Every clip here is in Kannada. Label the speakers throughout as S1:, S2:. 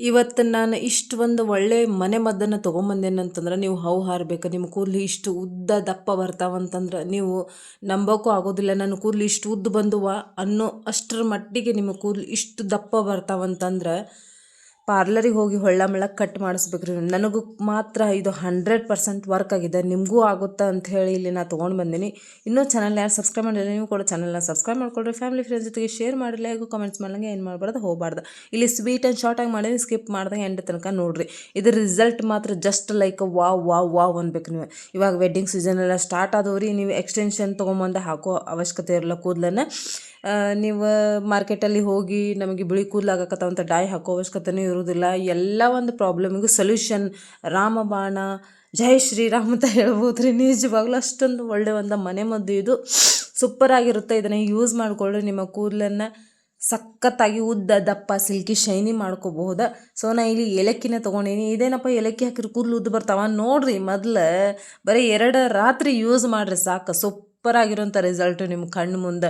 S1: ಇವತ್ತು ನಾನು ಇಷ್ಟು ಒಂದು ಒಳ್ಳೆ ಮನೆ ಮದ್ದನ್ನು ತೊಗೊಂಬಂದೇನಂತಂದ್ರೆ ನೀವು ಹವು ಹಾರಬೇಕು. ನಿಮ್ಮ ಕೂದಲು ಇಷ್ಟು ಉದ್ದ ದಪ್ಪ ಬರ್ತಾವಂತಂದ್ರೆ ನೀವು ನಂಬೋಕ್ಕೂ ಆಗೋದಿಲ್ಲ. ನನ್ನ ಕೂದಲು ಇಷ್ಟು ಉದ್ದ ಬಂದುವ ಅನ್ನೋ ಅಷ್ಟರ ಮಟ್ಟಿಗೆ ನಿಮ್ಮ ಕೂದಲು ಇಷ್ಟು ದಪ್ಪ ಬರ್ತಾವಂತಂದ್ರೆ ಪಾರ್ಲರಿಗೆ ಹೋಗಿ ಹೊಳ್ಳ ಕಟ್ ಮಾಡಿಸ್ಬೇಕ್ರಿ. ನನಗೂ ಮಾತ್ರ ಇದು 100% ವರ್ಕ್ ಆಗಿದೆ. ನಿಮಗೂ ಆಗುತ್ತಾ ಅಂತ ಹೇಳಿ ಇಲ್ಲಿ ನಾನು ತೊಗೊಂಡು ಬಂದೀನಿ. ಇನ್ನೂ ಚಾನಲ್ ಯಾರು ಸಬ್ಸ್ಕ್ರೈಬ್ ಮಾಡಿಲ್ಲ, ನೀವು ಕೂಡ ಚಾನಲ್ನ ಸಬ್ಸ್ಕ್ರೈಬ್ ಮಾಡ್ಕೊಳ್ರಿ. ಫ್ಯಾಮಿಲಿ ಫ್ರೆಂಡ್ಸ್ ಜೊತೆಗೆ ಶೇರ್ ಮಾಡಿಲ್ಲ, ಹಾಗೂ ಕಮೆಂಟ್ಸ್ ಮಾಡಂಗೆ ಏನು ಮಾಡಬಾರ್ದು, ಹೋಗಬಾರ್ದು. ಇಲ್ಲಿ ಸ್ವೀಟ್ ಆ್ಯಂಡ್ ಶಾರ್ಟಾಗಿ ಮಾಡಿದ್ರೆ ಸ್ಕಿಪ್ ಮಾಡ್ದಂಗೆ ಎಂಡ್ ತನಕ ನೋಡ್ರಿ. ಇದ್ರ ರಿಸಲ್ಟ್ ಮಾತ್ರ just like wow wow wow ಅನ್ಬೇಕು ನೀವು. ಇವಾಗ ವೆಡ್ಡಿಂಗ್ ಸೀಸನ್ ಎಲ್ಲ ಸ್ಟಾರ್ಟ್ ಆದವ್ರಿ. ನೀವು ಎಕ್ಸ್ಟೆನ್ಷನ್ ತೊಗೊಂಬಂದು ಹಾಕೋ ಅವಶ್ಯಕತೆ ಇರಲ್ಲ ಕೂದಲನ್ನು. ನೀವು ಮಾರ್ಕೆಟಲ್ಲಿ ಹೋಗಿ ನಮಗೆ ಬಿಳಿ ಕೂದಲಾಗಕತ್ತವಂತ ಡೈ ಹಾಕೋ ಅವಶ್ಯಕತೆಯೂ ಇರೋದಿಲ್ಲ. ಎಲ್ಲ ಒಂದು ಪ್ರಾಬ್ಲಮಿಗೂ ಸೊಲ್ಯೂಷನ್ ರಾಮಬಾಣ, ಜೈ ಶ್ರೀರಾಮ್ ಅಂತ ಹೇಳ್ಬೋದು ರೀ. ನಿಜವಾಗ್ಲೂ ಅಷ್ಟೊಂದು ಒಳ್ಳೆ ಒಂದು ಮನೆ ಮದ್ದು ಇದು. ಸೂಪರಾಗಿರುತ್ತೆ. ಇದನ್ನು ಯೂಸ್ ಮಾಡಿಕೊಳ್ಳ್ರಿ. ನಿಮ್ಮ ಕೂದಲನ್ನು ಸಖತ್ತಾಗಿ ಉದ್ದ ದಪ್ಪ ಸಿಲ್ಕಿ ಶೈನಿ ಮಾಡ್ಕೋಬಹುದು. ಸೊ ನಾ ಇಲ್ಲಿ ಏಲಕ್ಕಿನ ತೊಗೊಂಡೀನಿ. ಇದೇನಪ್ಪ ಏಲಕ್ಕಿ ಹಾಕಿದ್ರೆ ಕೂದಲು ಉದ್ದು ಬರ್ತಾವ ನೋಡ್ರಿ. ಮೊದಲು ಬರೀ 2 ರಾತ್ರಿ ಯೂಸ್ ಮಾಡಿರಿ ಸಾಕು. ಸೂಪರಾಗಿರೋಂಥ ರಿಸಲ್ಟು ನಿಮ್ಮ ಕಣ್ಣು ಮುಂದೆ.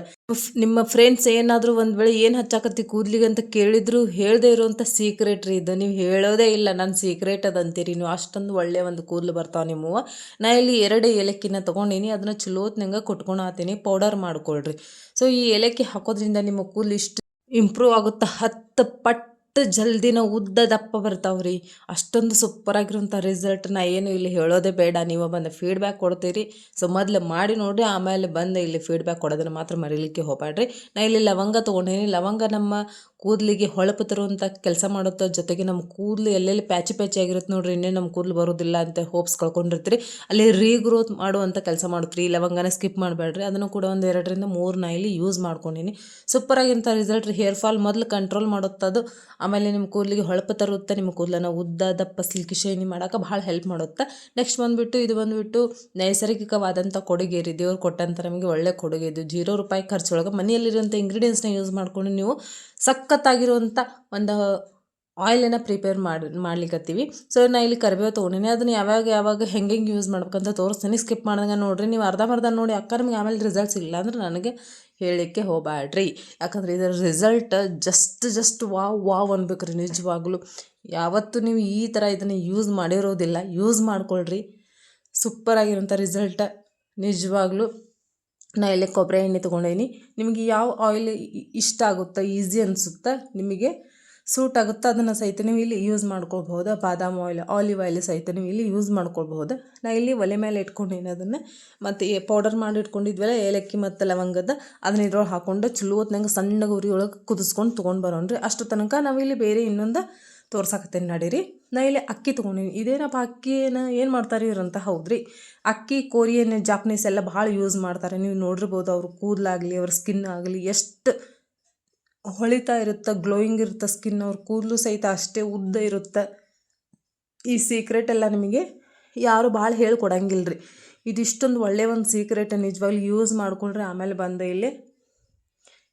S1: ನಿಮ್ಮ ಫ್ರೆಂಡ್ಸ್ ಏನಾದರೂ ಒಂದು ವೇಳೆ ಏನು ಹಚ್ಚಾಕತ್ತಿ ಕೂದಲಿಗೆ ಅಂತ ಕೇಳಿದ್ರು ಹೇಳದೇ ಇರೋವಂಥ ಸೀಕ್ರೆಟ್ ರೀ ಇದು. ನೀವು ಹೇಳೋದೇ ಇಲ್ಲ ನನ್ನ ಸೀಕ್ರೆಟ್ ಅದಂತೀರಿ ನೀವು. ಅಷ್ಟೊಂದು ಒಳ್ಳೆಯ ಒಂದು ಕೂದಲು ಬರ್ತಾವೆ ನಿಮ್ಮವು. ನಾ ಇಲ್ಲಿ 2 ಏಲಕ್ಕಿನ ತೊಗೊಂಡೀನಿ. ಅದನ್ನು ಚಲೋತ್ನಂಗೆ ಕೊಟ್ಕೊಳತ್ತೀನಿ. ಪೌಡರ್ ಮಾಡ್ಕೊಳ್ರಿ. ಸೊ ಈ ಏಲಕ್ಕಿ ಹಾಕೋದ್ರಿಂದ ನಿಮ್ಮ ಕೂದಲು ಇಷ್ಟು ಇಂಪ್ರೂವ್ ಆಗುತ್ತೆ. 10 ಪಟ್ಟು ಜಲ್ದಿನ ಉದ್ದ ದಪ್ಪ ಬರ್ತಾವ್ರಿ. ಅಷ್ಟೊಂದು ಸೂಪರಾಗಿರೋಂಥ ರಿಸಲ್ಟ್ ನಾ ಏನು ಇಲ್ಲಿ ಹೇಳೋದೇ ಬೇಡ. ನೀವು ಬಂದು ಫೀಡ್ಬ್ಯಾಕ್ ಕೊಡ್ತೀರಿ. ಸೊ ಮೊದಲು ಮಾಡಿ ನೋಡಿರಿ, ಆಮೇಲೆ ಬಂದು ಇಲ್ಲಿ ಫೀಡ್ಬ್ಯಾಕ್ ಕೊಡೋದನ್ನು ಮಾತ್ರ ಮರೀಲಿಕ್ಕೆ ಹೋಗಬೇಡ್ರಿ. ನಾ ಇಲ್ಲಿ ಲವಂಗ ತೊಗೊಂಡೇನಿ. ಲವಂಗ ನಮ್ಮ ಕೂದಲಿಗೆ ಹೊಳಪು ತರುವಂಥ ಕೆಲಸ ಮಾಡುತ್ತೆ. ಜೊತೆಗೆ ನಮ್ಮ ಕೂದಲು ಎಲ್ಲೆಲ್ಲಿ ಪ್ಯಾಚಿ ಆಗಿರುತ್ತೆ ನೋಡ್ರಿ. ಇನ್ನೇ ನಮ್ಮ ಕೂದಲು ಬರೋದಿಲ್ಲ ಅಂತ ಹೋಪ್ಸ್ ಕಳ್ಕೊಂಡಿರ್ತೀರಿ. ಅಲ್ಲಿ ರೀಗ್ರೋತ್ ಮಾಡುವಂಥ ಕೆಲಸ ಮಾಡುತ್ತೀರಿ. ಈ ಲವಂಗನ ಸ್ಕಿಪ್ ಮಾಡಬೇಡ್ರಿ. ಅದನ್ನು ಕೂಡ ಒಂದು 2 ರಿಂದ 3 ನಾ ಇಲ್ಲಿ ಯೂಸ್ ಮಾಡ್ಕೊಂಡಿನಿ. ಸೂಪರಾಗಿಂಥ ರಿಸಲ್ಟ್. ಹೇರ್ ಫಾಲ್ ಮೊದಲು ಕಂಟ್ರೋಲ್ ಮಾಡುತ್ತದು. ಆಮೇಲೆ ನಿಮ್ಮ ಕೂದಲಿಗೆ ಹೊಳಪು ತರುತ್ತೆ. ನಿಮ್ಮ ಕೂದಲನ್ನು ಉದ್ದ ದಪ್ಪ ಸಿಲ್ಕಿ ಶೈನಿ ಮಾಡೋಕೆ ಭಾಳ ಹೆಲ್ಪ್ ಮಾಡುತ್ತೆ. ನೆಕ್ಸ್ಟ್ ಇದು ಬಂದುಬಿಟ್ಟು ನೈಸರ್ಗಿಕವಾದಂಥ ಕೊಡುಗೆ ರೀ. ದೇವ್ರು ಕೊಟ್ಟಂಥ ನಮಗೆ ಒಳ್ಳೆ ಕೊಡುಗೆ ಇದು. ₹0 ಖರ್ಚೊಳಗೆ ಮನೆಯಲ್ಲಿರುವಂಥ ಇಂಗ್ರೀಡಿಯೆಂಟ್ಸ್ನ ಯೂಸ್ ಮಾಡ್ಕೊಂಡು ನೀವು ಸಖತ್ತಾಗಿರುವಂಥ ಒಂದು ಆಯಿಲನ್ನು ಪ್ರಿಪೇರ್ ಮಾಡ್ಲಿಕ್ಕತ್ತೀವಿ. ಸೊ ನಾ ಇಲ್ಲಿ ಕರಿಬೇವು ತೊಗೊಂಡಿನಿ. ಅದನ್ನು ಯಾವಾಗ ಹೆಂಗೆ ಯೂಸ್ ಮಾಡ್ಬೇಕಂತ ತೋರಿಸ್ತೀನಿ. ಸ್ಕಿಪ್ ಮಾಡ್ದಂಗೆ ನೋಡಿರಿ. ನೀವು ಅರ್ಧಂಬರ್ಧ ನೋಡಿ ಅಕ್ಕ ನಿಮ್ಗೆ ಆಮೇಲೆ ರಿಸಲ್ಟ್ಸ್ ಇಲ್ಲ ಅಂದ್ರೆ ನನಗೆ ಹೇಳಲಿಕ್ಕೆ ಹೋಗಬೇಡ್ರಿ. ಯಾಕಂದರೆ ಇದರ ರಿಸಲ್ಟ್ ಜಸ್ಟ್ ವಾವ್ ಅನ್ಬೇಕು ರೀ. ನಿಜವಾಗ್ಲೂ ಯಾವತ್ತೂ ನೀವು ಈ ಥರ ಇದನ್ನು ಯೂಸ್ ಮಾಡಿರೋದಿಲ್ಲ. ಯೂಸ್ ಮಾಡ್ಕೊಳ್ರಿ. ಸೂಪರಾಗಿರೋಂಥ ರಿಸಲ್ಟ್ ನಿಜವಾಗ್ಲೂ. ನಾ ಇಲ್ಲಿ ಕೊಬ್ಬರಿ ಎಣ್ಣೆ ತೊಗೊಂಡೇನಿ. ನಿಮಗೆ ಯಾವ ಆಯಿಲ್ ಇಷ್ಟ ಆಗುತ್ತೋ, ಈಸಿ ಅನಿಸುತ್ತಾ, ನಿಮಗೆ ಸೂಟ್ ಆಗುತ್ತೋ ಅದನ್ನು ಸಹಿತ ನೀವು ಇಲ್ಲಿ ಯೂಸ್ ಮಾಡ್ಕೊಳ್ಬಹುದು. ಬಾದಾಮ್ ಆಯಿಲ್, ಆಲಿವ್ ಆಯಿಲ್ ಸಹಿತ ನೀವು ಇಲ್ಲಿ ಯೂಸ್ ಮಾಡ್ಕೊಳ್ಬಹುದು. ನಾ ಇಲ್ಲಿ ಒಲೆ ಮೇಲೆ ಇಟ್ಕೊಂಡೇನಿ ಅದನ್ನು. ಮತ್ತು ಪೌಡರ್ ಮಾಡಿ ಇಟ್ಕೊಂಡಿದ್ವಲ್ಲ ಏಲಕ್ಕಿ ಮತ್ತು ಲವಂಗದ, ಅದನ್ನ ಇದ್ರೊಳಗೆ ಹಾಕ್ಕೊಂಡು ಚಲೋ ಹೊತ್ನಂಗೆ ಸಣ್ಣ ಉರಿ ಒಳಗೆ ಕುದಿಸ್ಕೊಂಡು ತೊಗೊಂಡು ಬರೋಣ್ರಿ. ಅಷ್ಟು ತನಕ ನಾವಿಲ್ಲಿ ಬೇರೆ ಇನ್ನೊಂದು ತೋರ್ಸಾಕತ್ತೇನೆ ನಡೀರಿ. ನಾ ಇಲ್ಲಿ ಅಕ್ಕಿ ತೊಗೊಂಡಿನಿ. ಇದೇನಪ್ಪ ಅಕ್ಕಿನ ಏನು ಮಾಡ್ತಾರೆ ಇವ್ರಂತ? ಹೌದ್ರಿ, ಅಕ್ಕಿ ಕೊರಿಯನ್ ಜಾಪನೀಸ್ ಎಲ್ಲ ಭಾಳ ಯೂಸ್ ಮಾಡ್ತಾರೆ. ನೀವು ನೋಡಿರ್ಬೋದು. ಅವ್ರ ಕೂದಲಾಗಲಿ ಅವ್ರ ಸ್ಕಿನ್ ಆಗಲಿ ಎಷ್ಟು ಹೊಳಿತಾ ಇರುತ್ತೆ, ಗ್ಲೋಯಿಂಗ್ ಇರುತ್ತೆ ಸ್ಕಿನ್. ಅವ್ರ ಕೂದಲು ಸಹಿತ ಅಷ್ಟೇ ಉದ್ದ ಇರುತ್ತೆ. ಈ ಸೀಕ್ರೆಟ್ ಎಲ್ಲ ನಿಮಗೆ ಯಾರು ಭಾಳ ಹೇಳ್ಕೊಡಂಗಿಲ್ಲ ರೀ. ಇದಿಷ್ಟೊಂದು ಒಳ್ಳೆಯ ಒಂದು ಸೀಕ್ರೆಟ್. ನಿಜವಾಗ್ಲೂ ಯೂಸ್ ಮಾಡ್ಕೊಂಡ್ರೆ ಆಮೇಲೆ ಬಂದು ಇಲ್ಲಿ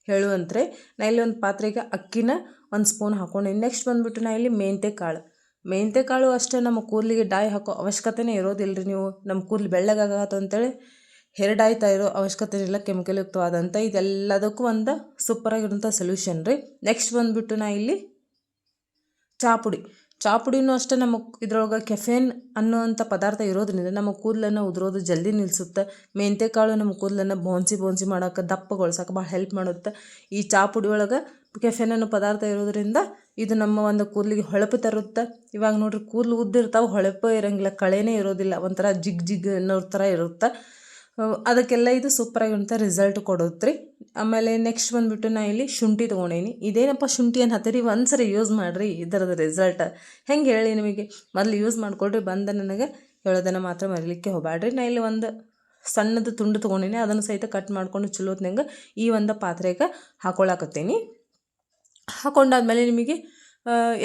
S1: ಹೇಳುವಂತ್ರೆ. ನಾ ಇಲ್ಲಿ ಒಂದು ಪಾತ್ರೆಗೆ ಅಕ್ಕಿನ 1 ಸ್ಪೂನ್ ಹಾಕ್ಕೊಂಡೇನಿ. ನೆಕ್ಸ್ಟ್ ಬಂದುಬಿಟ್ಟು ನಾ ಇಲ್ಲಿ ಮೆಂತ್ಯ ಕಾಳು ಅಷ್ಟೇ. ನಮ್ಮ ಕೂದಲಿಗೆ ಡೈ ಹಾಕೋ ಅವಶ್ಯಕತೆನೇ ಇರೋದಿಲ್ಲ ರೀ. ನೀವು ನಮ್ಮ ಕೂದಲು ಬೆಳ್ಳಗಾಗತ್ತೆ ಅಂತೇಳಿ ಹೇರ್ ಡೈ ಇರೋ ಅವಶ್ಯಕತೆ ಇಲ್ಲ. ಕೆಮಿಕಲ್ ಯುಕ್ತವಾದಂಥ ಇದೆಲ್ಲದಕ್ಕೂ ಒಂದು ಸೂಪರಾಗಿರೋಂಥ ಸೊಲ್ಯೂಷನ್ ರೀ. ನೆಕ್ಸ್ಟ್ ಬಂದುಬಿಟ್ಟು ನಾ ಇಲ್ಲಿ ಚಾಪುಡಿನೂ ಅಷ್ಟೇ. ನಮ್ಮ ಇದ್ರೊಳಗೆ ಕೆಫೇನ್ ಅನ್ನೋವಂಥ ಪದಾರ್ಥ ಇರೋದ್ರಿಂದ ನಮ್ಮ ಕೂದಲನ್ನು ಉದುರೋದು ಜಲ್ದಿ ನಿಲ್ಲಿಸುತ್ತೆ. ಮೆಂತ್ಯಕಾಳು ನಮ್ಮ ಕೂದಲನ್ನು ಬೌನ್ಸಿ ಮಾಡೋಕೆ, ದಪ್ಪಗೊಳ್ಸೋಕೆ ಭಾಳ ಹೆಲ್ಪ್ ಮಾಡುತ್ತೆ. ಈ ಚಾಪುಡಿ ಒಳಗೆ ಕೆಫೇನ್ ಅನ್ನೋ ಪದಾರ್ಥ ಇರೋದ್ರಿಂದ ಇದು ನಮ್ಮ ಒಂದು ಕೂದಲಿಗೆ ಹೊಳಪು ತರುತ್ತೆ. ಇವಾಗ ನೋಡ್ರಿ, ಕೂದಲು ಉದ್ದಿರ್ತಾವೆ, ಹೊಳಪು ಇರೋಂಗಿಲ್ಲ, ಕಳೆನೇ ಇರೋದಿಲ್ಲ, ಒಂಥರ ಜಿಗ್ ಅನ್ನೋ ಥರ ಇರುತ್ತೆ. ಅದಕ್ಕೆಲ್ಲ ಇದು ಸೂಪರಾಗಿರುವಂಥ ರಿಸಲ್ಟ್ ಕೊಡುತ್ತೆ ರೀ. ಆಮೇಲೆ ನೆಕ್ಸ್ಟ್ ಬಂದುಬಿಟ್ಟು ನಾ ಇಲ್ಲಿ ಶುಂಠಿ ತೊಗೊಂಡೇನಿ. ಇದೇನಪ್ಪ ಶುಂಠಿ ಏನು ಹತ್ತಿರಿ? ಒಂದ್ಸರಿ ಯೂಸ್ ಮಾಡಿರಿ. ಇದರದ ರಿಸಲ್ಟ್ ಹೆಂಗೆ ಹೇಳಿ ನಿಮಗೆ. ಮೊದಲು ಯೂಸ್ ಮಾಡಿಕೊಳ್ರಿ. ಬಂದ ನನಗೆ ಹೇಳೋದನ್ನು ಮಾತ್ರ ಮರೀಲಿಕ್ಕೆ ಹೋಗಬೇಡ್ರಿ. ನಾ ಇಲ್ಲಿ ಒಂದು ಸಣ್ಣದು ತುಂಡು ತೊಗೊಂಡಿನಿ. ಅದನ್ನು ಸಹಿತ ಕಟ್ ಮಾಡ್ಕೊಂಡು ಚಲೋತ್ನಂಗೆ ಈ ಒಂದು ಪಾತ್ರೆಗೆ ಹಾಕೊಳಕತ್ತೀನಿ. ಹಾಕೊಂಡಾದ್ಮೇಲೆ ನಿಮಗೆ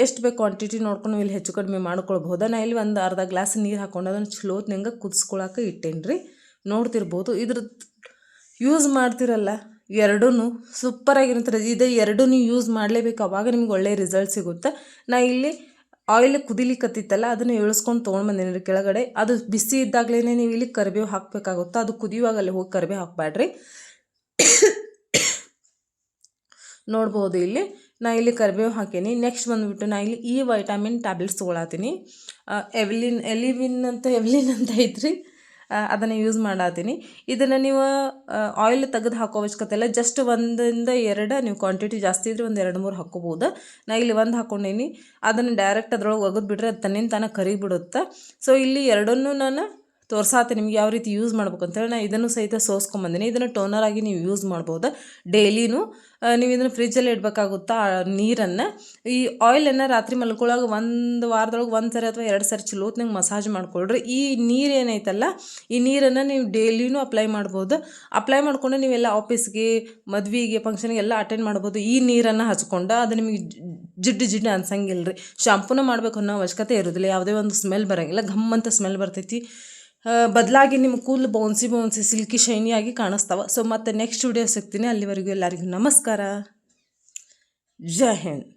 S1: ಎಷ್ಟು ಬೇಕು ಕ್ವಾಂಟಿಟಿ ನೋಡ್ಕೊಂಡು ಇಲ್ಲಿ ಹೆಚ್ಚು ಕಡಿಮೆ ಮಾಡ್ಕೊಳ್ಬೋದು. ನಾ ಇಲ್ಲಿ ಒಂದು ಅರ್ಧ ಗ್ಲಾಸ್ ನೀರು ಹಾಕ್ಕೊಂಡು ಅದನ್ನು ಚಲೋತ್ನಂಗೆ ಕುದಿಸ್ಕೊಳಕ್ಕೆ ಇಟ್ಟೇನಿ ರೀ. ನೋಡ್ತಿರ್ಬೋದು. ಯೂಸ್ ಮಾಡ್ತಿರಲ್ಲ ಎರಡೂ ಸೂಪರಾಗಿರುತ್ತೆ. ಇದು ಎರಡೂ ಯೂಸ್ ಮಾಡಲೇಬೇಕು. ಅವಾಗ ನಿಮ್ಗೆ ಒಳ್ಳೆಯ ರಿಸಲ್ಟ್ ಸಿಗುತ್ತೆ. ನಾ ಇಲ್ಲಿ ಆಯಿಲ್ ಕುದಿಲಿಕ್ಕತ್ತಿತ್ತಲ್ಲ, ಅದನ್ನು ಇಳಿಸ್ಕೊಂಡು ತೊಗೊಂಡು ಬಂದೇನಿ ಕೆಳಗಡೆ. ಅದು ಬಿಸಿ ಇದ್ದಾಗಲೇ ನೀವು ಇಲ್ಲಿ ಕರಿಬೇವು ಹಾಕಬೇಕಾಗುತ್ತೆ. ಅದು ಕುದಿಯುವಾಗ ಅಲ್ಲಿ ಹೋಗಿ ಕರಿಬೇವು ಹಾಕಬೇಡ್ರಿ. ನೋಡ್ಬೋದು ಇಲ್ಲಿ ನಾ ಇಲ್ಲಿ ಕರಿಬೇವು ಹಾಕೀನಿ. ನೆಕ್ಸ್ಟ್ ಬಂದುಬಿಟ್ಟು ನಾ ಇಲ್ಲಿ ಈ ವೈಟಾಮಿನ್ ಟ್ಯಾಬ್ಲೆಟ್ಸ್ ತೊಗೊಳತ್ತೀನಿ. ಎವ್ಲಿನ್ ಅಂತ ಐತ್ರಿ, ಅದನ್ನು ಯೂಸ್ ಮಾಡತ್ತೀನಿ. ಇದನ್ನು ನೀವು ಆಯಿಲ್ ತೆಗೆದು ಹಾಕೋ ಅವಶ್ಯಕತೆ ಇಲ್ಲ. ಜಸ್ಟ್ 1-2 ನೀವು ಕ್ವಾಂಟಿಟಿ ಜಾಸ್ತಿ ಇದ್ರೆ 1-2-3 ಹಾಕ್ಕೋಬೋದು. ನಾ ಇಲ್ಲಿ 1 ಹಾಕ್ಕೊಂಡೀನಿ. ಅದನ್ನು ಡೈರೆಕ್ಟ್ ಅದ್ರೊಳಗೆ ಒಗೆದು ಬಿಟ್ರೆ ಅದು ತನ್ನಿಂದ ತಾನೇ ಕರಿಬಿಡುತ್ತೆ. ಸೊ ಇಲ್ಲಿ ಎರಡನ್ನೂ ನಾನು ತೋರ್ಸಾತೆ ನಿಮ್ಗೆ ಯಾವ ರೀತಿ ಯೂಸ್ ಮಾಡ್ಬೇಕು ಅಂತೇಳಿ. ನಾನು ಇದನ್ನು ಸಹಿತ ಸೋಸ್ಕೊಂಬಂದಿನಿ. ಇದನ್ನು ಟೋನರ್ ಆಗಿ ನೀವು ಯೂಸ್ ಮಾಡ್ಬೋದು ಡೈಲಿನೂ. ನೀವು ಇದನ್ನು ಫ್ರಿಜ್ಜಲ್ಲಿ ಇಡಬೇಕಾಗುತ್ತಾ ನೀರನ್ನು. ಈ ಆಯಿಲನ್ನು ರಾತ್ರಿ ಮಲ್ಕೊಳ್ಳೋವಾಗ 1 ವಾರದೊಳಗೆ 1 ಸರಿ ಅಥವಾ 2 ಸರಿ ಚಲೋತ್ನಂಗೆ ಮಸಾಜ್ ಮಾಡ್ಕೊಳ್ರಿ. ಈ ನೀರು ಏನೈತಲ್ಲ, ಈ ನೀರನ್ನು ನೀವು ಡೈಲಿನೂ ಅಪ್ಲೈ ಮಾಡ್ಬೋದು. ಅಪ್ಲೈ ಮಾಡ್ಕೊಂಡು ನೀವೆಲ್ಲ ಆಫೀಸ್ಗೆ, ಮದುವೆಗೆ, ಫಂಕ್ಷನ್ಗೆ ಎಲ್ಲ ಅಟೆಂಡ್ ಮಾಡ್ಬೋದು. ಈ ನೀರನ್ನು ಹಚ್ಕೊಂಡು ಅದು ನಿಮಗೆ ಜಿಡ್ಡು ಅನ್ಸಂಗಿಲ್ಲ ರೀ. ಶಾಂಪೂನ ಮಾಡಬೇಕು ಅನ್ನೋ ಅವಶ್ಯಕತೆ ಇರೋದಿಲ್ಲ. ಯಾವುದೇ ಒಂದು ಸ್ಮೆಲ್ ಬರೋಂಗಿಲ್ಲ, ಘಮ್ ಅಂತ ಸ್ಮೆಲ್ ಬರ್ತೈತಿ. ಬದಲಾಗಿ ನಿಮ್ಮ ಕೂದಲು ಬೌನ್ಸಿ ಸಿಲ್ಕಿ ಶೈನಿಯಾಗಿ ಕಾಣಿಸ್ತಾವೆ. ಸೊ ಮತ್ತೆ ನೆಕ್ಸ್ಟ್ ವಿಡಿಯೋ ಸಿಗ್ತೀನಿ. ಅಲ್ಲಿವರೆಗೂ ಎಲ್ಲರಿಗೂ ನಮಸ್ಕಾರ. ಜೈ ಹಿಂದ್.